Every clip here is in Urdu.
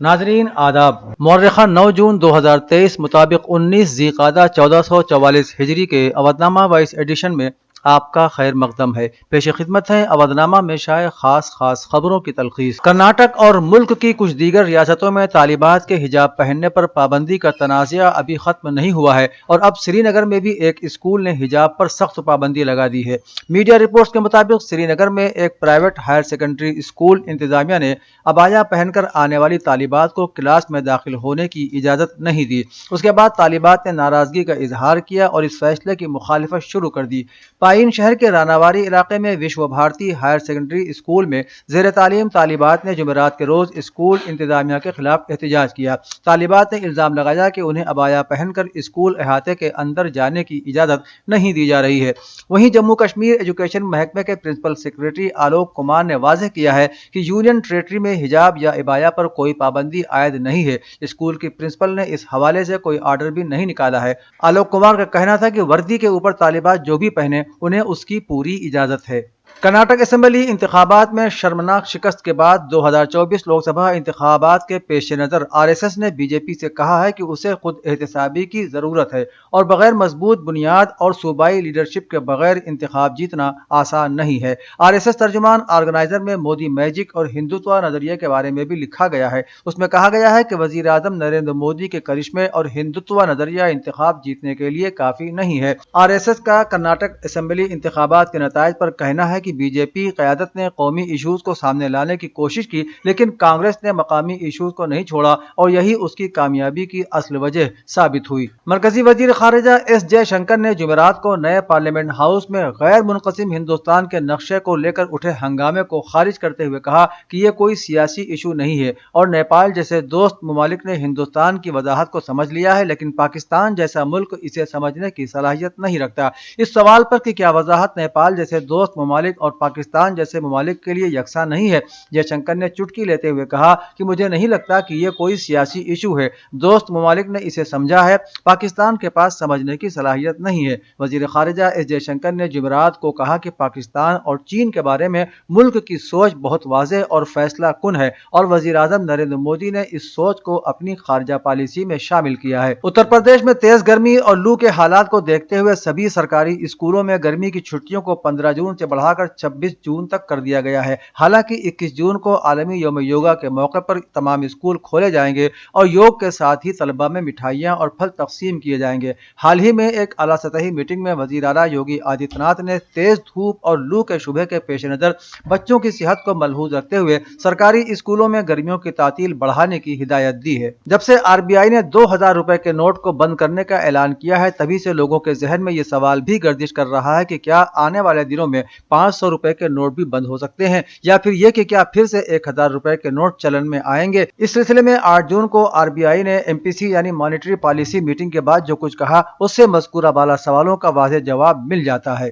ناظرین آداب، مورخہ 9 جون 2023 مطابق 19 ذی القعدہ 1444 ہجری کے اودنامہ 22 ایڈیشن میں آپ کا خیر مقدم ہے۔ پیش خدمت ہے اودنامہ میں شائع خاص خبروں کی تلخیص۔ کرناٹک اور ملک کی کچھ دیگر ریاستوں میں طالبات کے حجاب پہننے پر پابندی کا تنازعہ ابھی ختم نہیں ہوا ہے اور اب سری نگر میں بھی ایک اسکول نے حجاب پر سخت پابندی لگا دی ہے۔ میڈیا رپورٹس کے مطابق سری نگر میں ایک پرائیویٹ ہائر سیکنڈری اسکول انتظامیہ نے عبایا پہن کر آنے والی طالبات کو کلاس میں داخل ہونے کی اجازت نہیں دی۔ اس کے بعد طالبات نے ناراضگی کا اظہار کیا اور اس فیصلے کی مخالفت شروع کر دی۔ پائین شہر کے راناواری علاقے میں وشو بھارتی ہائر سیکنڈری اسکول میں زیر تعلیم طالبات نے جمعرات کے روز اسکول انتظامیہ کے خلاف احتجاج کیا۔ طالبات نے الزام لگایا کہ انہیں عبایا پہن کر اسکول احاطے کے اندر جانے کی اجازت نہیں دی جا رہی ہے۔ وہیں جموں کشمیر ایجوکیشن محکمے کے پرنسپل سیکریٹری آلوک کمار نے واضح کیا ہے کہ یونین ٹیریٹری میں حجاب یا عبایا پر کوئی پابندی عائد نہیں ہے۔ اسکول کی پرنسپل نے اس حوالے سے کوئی آرڈر بھی نہیں نکالا ہے۔ آلوک کمار کا کہنا تھا کہ وردی کے اوپر طالبات جو بھی پہنے انہیں اس کی پوری اجازت ہے۔ کرناٹک اسمبلی انتخابات میں شرمناک شکست کے بعد 2024 لوک سبھا انتخابات کے پیش نظر آر ایس ایس نے بی جے پی سے کہا ہے کہ اسے خود احتسابی کی ضرورت ہے اور بغیر مضبوط بنیاد اور صوبائی لیڈرشپ کے بغیر انتخاب جیتنا آسان نہیں ہے۔ آر ایس ایس ترجمان آرگنائزر میں مودی میجک اور ہندوتوا نظریے کے بارے میں بھی لکھا گیا ہے۔ اس میں کہا گیا ہے کہ وزیر اعظم نریندر مودی کے کرشمے اور ہندوتوا نظریہ انتخاب جیتنے کے لیے کافی نہیں ہے۔ آر ایس ایس کا کرناٹک اسمبلی انتخابات کے نتائج پر کہنا ہے کہ بی جے پی قیادت نے قومی ایشوز کو سامنے لانے کی کوشش کی لیکن کانگریس نے مقامی ایشوز کو نہیں چھوڑا اور یہی اس کی کامیابی کی اصل وجہ ثابت ہوئی۔ مرکزی وزیر خارجہ ایس جے شنکر نے جمعرات کو نئے پارلیمنٹ ہاؤس میں غیر منقسم ہندوستان کے نقشے کو لے کر اٹھے ہنگامے کو خارج کرتے ہوئے کہا کہ یہ کوئی سیاسی ایشو نہیں ہے اور نیپال جیسے دوست ممالک نے ہندوستان کی وضاحت کو سمجھ لیا ہے لیکن پاکستان جیسا ملک اسے سمجھنے کی صلاحیت نہیں رکھتا۔ اس سوال پر کہ کیا وضاحت نیپال جیسے دوست ممالک اور پاکستان جیسے ممالک کے لیے یکساں نہیں ہے، جے شنکر نے چٹکی لیتے ہوئے کہا کہ مجھے نہیں لگتا کہ یہ کوئی سیاسی ایشو ہے، دوست ممالک نے اسے سمجھا ہے، پاکستان کے پاس سمجھنے کی صلاحیت نہیں ہے۔ وزیر خارجہ ایس جے شنکر نے جمعرات کو کہا کہ پاکستان اور چین کے بارے میں ملک کی سوچ بہت واضح اور فیصلہ کن ہے اور وزیر اعظم نریندر مودی نے اس سوچ کو اپنی خارجہ پالیسی میں شامل کیا ہے۔ اتر پردیش میں تیز گرمی اور لو کے حالات کو دیکھتے ہوئے سبھی سرکاری اسکولوں میں گرمی کی چھٹیوں کو 15 جون سے بڑھا کر 26 جون تک کر دیا گیا ہے۔ حالانکہ 21 جون کو عالمی یوم یوگا کے موقع پر تمام اسکول کھولے جائیں گے اور یوگ کے ساتھ ہی طلبہ میں مٹھائیاں اور پھل تقسیم کیے جائیں گے۔ حال ہی میں ایک اعلیٰ سطحی میٹنگ میں وزیر اعلیٰ یوگی آدتیہ ناتھ نے تیز دھوپ اور لو کے شبہ کے پیش نظر بچوں کی صحت کو ملحوظ رکھتے ہوئے سرکاری اسکولوں میں گرمیوں کی تعطیل بڑھانے کی ہدایت دی ہے۔ جب سے آر بی آئی نے 2000 روپے کے نوٹ کو بند کرنے کا اعلان کیا ہے تبھی سے لوگوں کے ذہن میں یہ سوال بھی گردش کر رہا ہے کہ کیا آنے والے دنوں میں 500 روپے کے نوٹ بھی بند ہو سکتے ہیں یا پھر یہ کہ کیا پھر سے 1000 روپے کے نوٹ چلن میں آئیں گے۔ اس سلسلے میں 8 جون کو آر بی آئی نے ایم پی سی یعنی مانیٹری پالیسی میٹنگ کے بعد جو کچھ کہا اس سے مذکورہ بالا سوالوں کا واضح جواب مل جاتا ہے۔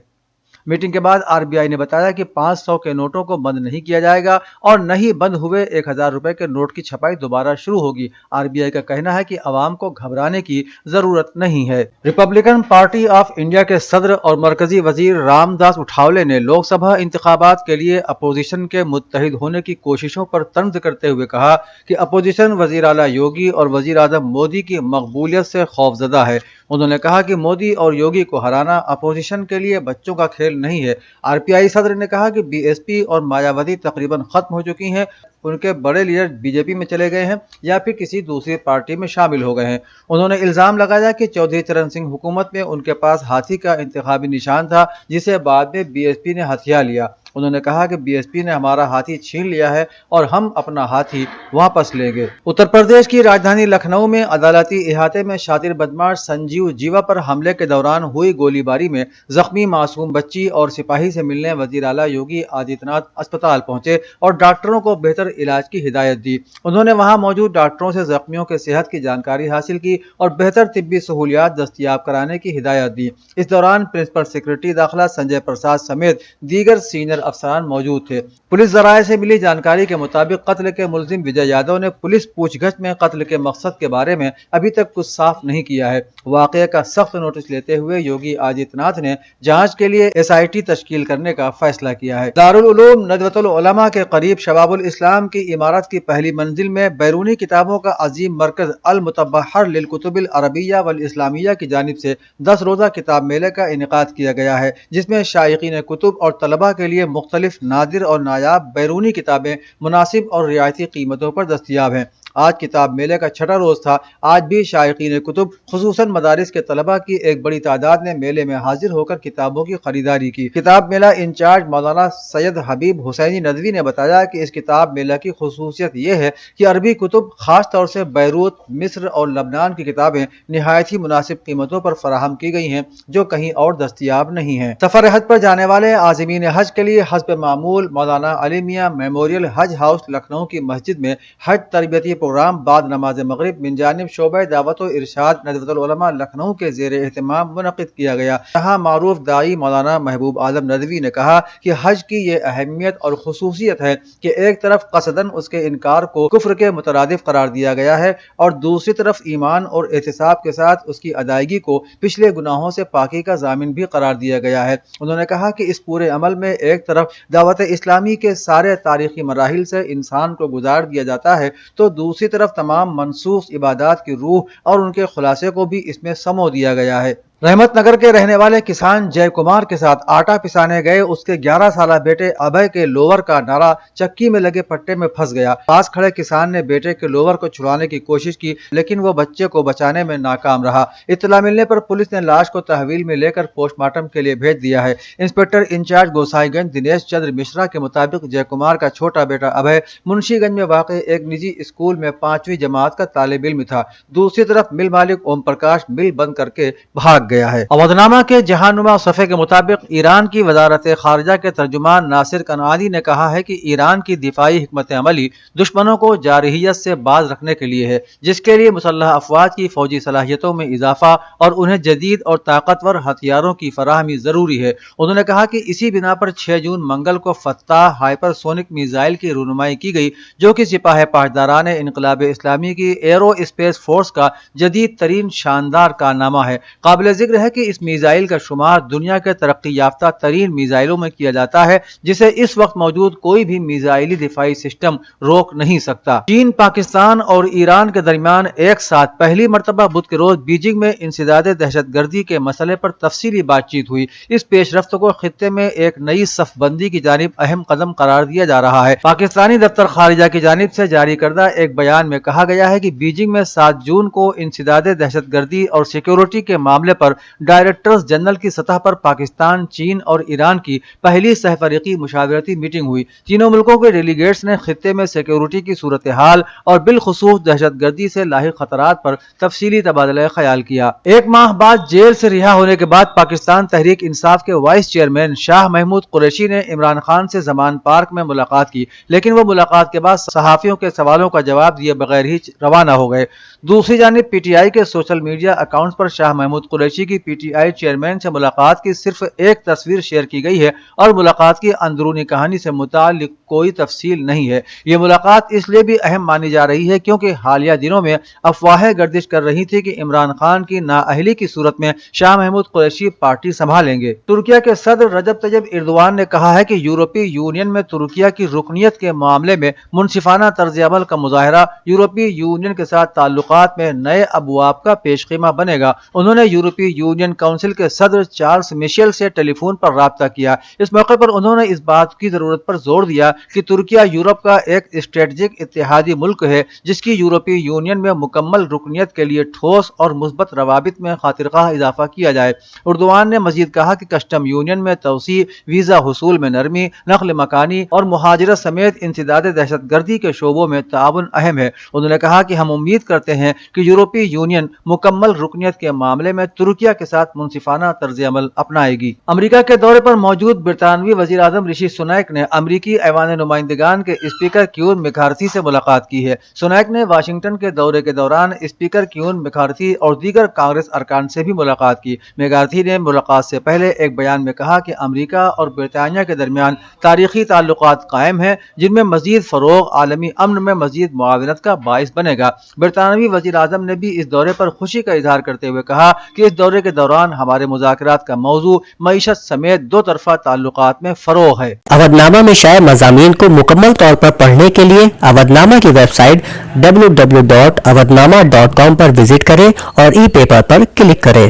میٹنگ کے بعد آر بی آئی نے بتایا کہ 500 کے نوٹوں کو بند نہیں کیا جائے گا اور نہ ہی بند ہوئے 1000 روپے کے نوٹ کی چھپائی دوبارہ شروع ہوگی۔ آر بی آئی کا کہنا ہے کہ عوام کو گھبرانے کی ضرورت نہیں ہے۔ ریپبلکن پارٹی آف انڈیا کے صدر اور مرکزی وزیر رام داس اٹھاولے نے لوک سبھا انتخابات کے لیے اپوزیشن کے متحد ہونے کی کوششوں پر طنز کرتے ہوئے کہا کہ اپوزیشن وزیر اعلیٰ یوگی اور وزیر اعظم مودی کی مقبولیت سے خوفزدہ ہے۔ انہوں نے کہا کہ مودی اور یوگی کو ہرانا اپوزیشن کے لیے بچوں کا کھیل نہیں ہے۔ آر پی آئی صدر نے کہا کہ بی ایس پی اور مایاوتی تقریباً ختم ہو چکی ہیں، ان کے بڑے لیڈر بی جے پی میں چلے گئے ہیں یا پھر کسی دوسری پارٹی میں شامل ہو گئے ہیں۔ انہوں نے الزام لگایا کہ چودھری چرن سنگھ حکومت میں ان کے پاس ہاتھی کا انتخابی نشان تھا جسے بعد میں بی ایس پی نے ہتھیا لیا۔ انہوں نے کہا کہ بی ایس پی نے ہمارا ہاتھی چھین لیا ہے اور ہم اپنا ہاتھی واپس لیں گے۔ اتر پردیش کی راجدھانی لکھنؤ میں عدالتی احاطے میں شاطر بدماش سنجیو جیوا پر حملے کے دوران ہوئی گولی باری میں زخمی معصوم بچی اور سپاہی سے ملنے وزیر اعلیٰ یوگی آدتیہ ناتھ اسپتال پہنچے اور ڈاکٹروں کو بہتر علاج کی ہدایت دی۔ انہوں نے وہاں موجود ڈاکٹروں سے زخمیوں کے صحت کی جانکاری حاصل کی اور بہتر طبی سہولیات دستیاب کرانے کی ہدایت دی۔ اس دوران پرنسپل سیکریٹری داخلہ سنجے پرساد سمیت دیگر سینئر افسران موجود تھے۔ پولیس ذرائع سے ملی جانکاری کے مطابق قتل کے ملزم وجے یادو نے پولیس پوچھ گچھ میں قتل کے مقصد کے بارے میں ابھی تک کچھ صاف نہیں کیا ہے۔ واقعے کا سخت نوٹس لیتے ہوئے یوگی آدتیہ ناتھ نے جانچ کے لیے SIT تشکیل کرنے کا فیصلہ کیا ہے۔ دارالعلوم ندوۃ العلماء کے قریب شباب الاسلام کی عمارت کی پہلی منزل میں بیرونی کتابوں کا عظیم مرکز المتبحر للکتب العربیہ والاسلامیہ کی جانب سے 10 روزہ کتاب میلے کا انعقاد کیا گیا ہے، جس میں شائقین کتب اور طلباء کے لیے مختلف نادر اور نایاب بیرونی کتابیں مناسب اور رعایتی قیمتوں پر دستیاب ہیں۔ آج کتاب میلے کا 6واں روز تھا۔ آج بھی شائقین کتب خصوصاً مدارس کے طلباء کی ایک بڑی تعداد نے میلے میں حاضر ہو کر کتابوں کی خریداری کی۔ کتاب میلہ انچارج مولانا سید حبیب حسینی ندوی نے بتایا کہ اس کتاب میلہ کی خصوصیت یہ ہے کہ عربی کتب خاص طور سے بیروت، مصر اور لبنان کی کتابیں نہایت ہی مناسب قیمتوں پر فراہم کی گئی ہیں، جو کہیں اور دستیاب نہیں ہیں۔ سفر حج پر جانے والے عازمین حج کے لیے حسب معمول مولانا علی میاں میموریل حج ہاؤس لکھنؤ کی مسجد میں حج تربیتی پروگرام بعد نماز مغرب من جانب شعبہ دعوت و ارشاد ندوۃ العلماء لکھنؤ کے زیر اہتمام منعقد کیا گیا۔ یہاں معروف داعی مولانا محبوب عالم ندوی نے کہا کہ حج کی یہ اہمیت اور خصوصیت ہے کہ ایک طرف قصداً اس کے انکار کو کفر کے مترادف قرار دیا گیا ہے اور دوسری طرف ایمان اور احتساب کے ساتھ اس کی ادائیگی کو پچھلے گناہوں سے پاکی کا ضامن بھی قرار دیا گیا ہے۔ انہوں نے کہا کہ اس پورے عمل میں ایک طرف دعوت اسلامی کے سارے تاریخی مراحل سے انسان کو گزار دیا جاتا ہے تو دوسری طرف تمام منسوخ عبادات کی روح اور ان کے خلاصے کو بھی اس میں سمو دیا گیا ہے۔ رحمت نگر کے رہنے والے کسان جے کمار کے ساتھ آٹا پسانے گئے اس کے 11 سالہ بیٹے ابھے کے لوور کا نارا چکی میں لگے پٹے میں پھنس گیا۔ پاس کھڑے کسان نے بیٹے کے لوور کو چھڑانے کی کوشش کی لیکن وہ بچے کو بچانے میں ناکام رہا۔ اطلاع ملنے پر پولیس نے لاش کو تحویل میں لے کر پوسٹ مارٹم کے لیے بھیج دیا ہے۔ انسپکٹر انچارج گوسائی گنج دنیش چندر مشرا کے مطابق جے کمار کا چھوٹا بیٹا ابھے منشی گنج میں واقع ایک نجی اسکول میں 5ویں جماعت کا طالب علم تھا۔ دوسری طرف مل مالک اوم پرکاش مل بند کر کے بھاگ گیا ہے۔ اودھنامہ کے جہانما صفحے کے مطابق ایران کی وزارت خارجہ کے ترجمان ناصر کنعانی نے کہا ہے کہ ایران کی دفاعی حکمت عملی دشمنوں کو جارحیت سے باز رکھنے کے لیے ہے، جس کے لیے مسلح افواج کی فوجی صلاحیتوں میں اضافہ اور انہیں جدید اور طاقتور ہتھیاروں کی فراہمی ضروری ہے۔ انہوں نے کہا کہ اسی بنا پر 6 جون منگل کو فتح ہائپر سونک میزائل کی رونمائی کی گئی، جو کہ سپاہ پاسداران انقلاب اسلامی کی ایرو اسپیس فورس کا جدید ترین شاندار کارنامہ ہے۔ قابل ذکر ہے کہ اس میزائل کا شمار دنیا کے ترقی یافتہ ترین میزائلوں میں کیا جاتا ہے، جسے اس وقت موجود کوئی بھی میزائلی دفاعی سسٹم روک نہیں سکتا۔ چین، پاکستان اور ایران کے درمیان ایک ساتھ پہلی مرتبہ بدھ کے روز بیجنگ میں انسداد دہشت گردی کے مسئلے پر تفصیلی بات چیت ہوئی۔ اس پیش رفت کو خطے میں ایک نئی صف بندی کی جانب اہم قدم قرار دیا جا رہا ہے۔ پاکستانی دفتر خارجہ کی جانب سے جاری کردہ ایک بیان میں کہا گیا ہے کہ بیجنگ میں 7 جون کو انسداد دہشت گردی اور سیکیورٹی کے معاملے پر ڈائریکٹرز جنرل کی سطح پر پاکستان، چین اور ایران کی پہلی سہ فریقی مشاورتی میٹنگ ہوئی۔ تینوں ملکوں کے ڈیلیگیٹس نے خطے میں سیکیورٹی کی صورتحال اور بالخصوص دہشت گردی سے لاحق خطرات پر تفصیلی تبادلہ خیال کیا۔ 1 ماہ بعد جیل سے رہا ہونے کے بعد پاکستان تحریک انصاف کے وائس چیئرمین شاہ محمود قریشی نے عمران خان سے زمان پارک میں ملاقات کی، لیکن وہ ملاقات کے بعد صحافیوں کے سوالوں کا جواب دیے بغیر ہی روانہ ہو گئے۔ دوسری جانب پی ٹی آئی کے سوشل میڈیا اکاؤنٹس پر شاہ محمود قریشی کی پی ٹی آئی چیئرمین سے ملاقات کی صرف ایک تصویر شیئر کی گئی ہے اور ملاقات کی اندرونی کہانی سے متعلق کوئی تفصیل نہیں ہے۔ یہ ملاقات اس لیے بھی اہم مانی جا رہی ہے کیونکہ حالیہ دنوں میں افواہیں گردش کر رہی تھی کہ عمران خان کی نااہلی کی صورت میں شاہ محمود قریشی پارٹی سنبھالیں گے۔ ترکیہ کے صدر رجب طیب ایردوان نے کہا ہے کہ یورپی یونین میں ترکیہ کی رکنیت کے معاملے میں منصفانہ طرز عمل کا مظاہرہ یورپی یونین کے ساتھ تعلقات میں نئے ابواب کا پیش خیمہ بنے گا۔ انہوں نے یورپی یونین کونسل کے صدر چارلس میشل سے ٹیلی فون پر رابطہ کیا۔ اس موقع پر انہوں نے اس بات کی ضرورت پر زور دیا کہ ترکیہ یورپ کا ایک اسٹریٹجک اتحادی ملک ہے جس کی یورپی یونین میں مکمل رکنیت کے لیے ٹھوس اور مثبت روابط میں خاطرخواہ اضافہ کیا جائے۔ ایردوان نے مزید کہا کہ کسٹم یونین میں توسیع، ویزا حصول میں نرمی، نقل مکانی اور مہاجرت سمیت انسداد دہشت گردی کے شعبوں میں تعاون اہم ہے۔ انہوں نے کہا کہ ہم امید کرتے ہیں کہ یورپی یونین مکمل رکنیت کے معاملے میں ترکی ترکیہ کے ساتھ منصفانہ طرز عمل اپنائے گی۔ امریکہ کے دورے پر موجود برطانوی وزیر اعظم رشی سنیک نے امریکی ایوان نمائندگان کے اسپیکر کیون میکارتھی سے ملاقات کی ہے۔ سنیک نے واشنگٹن کے دورے کے دوران اسپیکر کیون میکارتھی اور دیگر کانگریس ارکان سے بھی ملاقات کی۔ میکارتھی نے ملاقات سے پہلے ایک بیان میں کہا کہ امریکہ اور برطانیہ کے درمیان تاریخی تعلقات قائم ہیں جن میں مزید فروغ عالمی امن میں مزید معاونت کا باعث بنے گا۔ برطانوی وزیر اعظم نے بھی اس دورے پر خوشی کا اظہار کرتے ہوئے کہا کہ اس دورے کے دوران ہمارے مذاکرات کا موضوع معیشت سمیت دو طرفہ تعلقات میں فروغ ہے۔ اودھ نامہ میں شائع مضامین کو مکمل طور پر پڑھنے کے لیے اودھ نامہ کی ویب سائٹ www.awadhnama.com پر وزٹ کریں اور ای پیپر پر کلک کریں۔